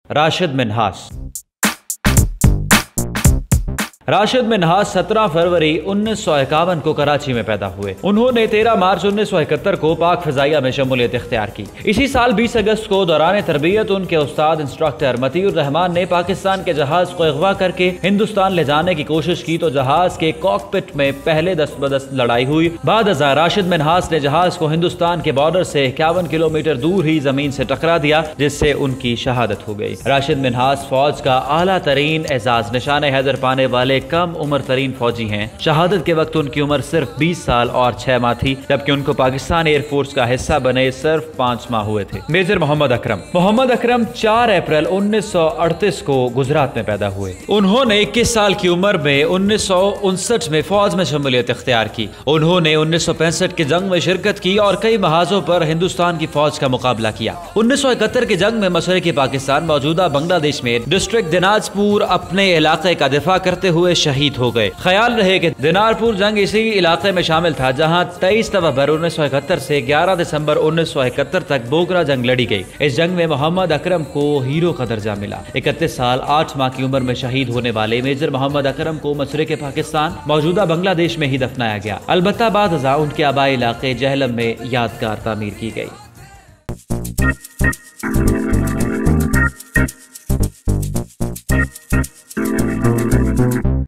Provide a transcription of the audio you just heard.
राशिद मिन्हास। राशिद मिन्हास 17 फरवरी 1951 को कराची में पैदा हुए। उन्होंने 13 मार्च 1971 को पाक फ़िज़ाइया में शमूलियत इख्तियार की। इसी साल 20 अगस्त को दौरान तरबियत उनके उस्ताद इंस्ट्रक्टर मतीउर रहमान ने पाकिस्तान के जहाज को अगवा करके हिंदुस्तान ले जाने की कोशिश की तो जहाज के कॉकपिट में पहले दस्त बदस्त लड़ाई हुई। बाद राशिद मिन्हास ने जहाज को हिंदुस्तान के बॉर्डर से 51 किलोमीटर दूर ही जमीन से टकरा दिया, जिससे उनकी शहादत हो गई। राशिद मिन्हास फौज का आला तरीन एजाज निशान हैदर पाने वाले कम उम्र तरीन फौजी हैं। शहादत के वक्त उनकी उम्र सिर्फ 20 साल और 6 माह थी, जबकि उनको पाकिस्तान एयरफोर्स का हिस्सा बने सिर्फ 5 माह हुए थे। मेजर मोहम्मद अकरम। मोहम्मद अकरम 4 अप्रैल 1938 को गुजरात में पैदा हुए। उन्होंने 21 साल की उम्र में 1959 में फौज में शमूलियत इख्तियार की। उन्होंने 1965 की जंग में शिरकत की और कई महाजों पर हिंदुस्तान की फौज का मुकाबला किया। 1971 की जंग में मशरकी पाकिस्तान मौजूदा बांग्लादेश में डिस्ट्रिक्ट दिनाजपुर अपने इलाके का दिफा करते हुए शहीद हो गए। ख्याल रहे कि दिनारपुर जंग इसी इलाके में शामिल था, जहां 23 नवंबर 1971 से 11 दिसंबर 1971 तक बोगरा जंग लड़ी गई। इस जंग में मोहम्मद अकरम को हीरो का दर्जा मिला। 31 साल 8 माह की उम्र में शहीद होने वाले मेजर मोहम्मद अकरम को मशरक़े पाकिस्तान मौजूदा बांग्लादेश में ही दफनाया गया। अलबत्ता बाद उनके आबाई इलाके जहलम में यादगार तामीर की गई।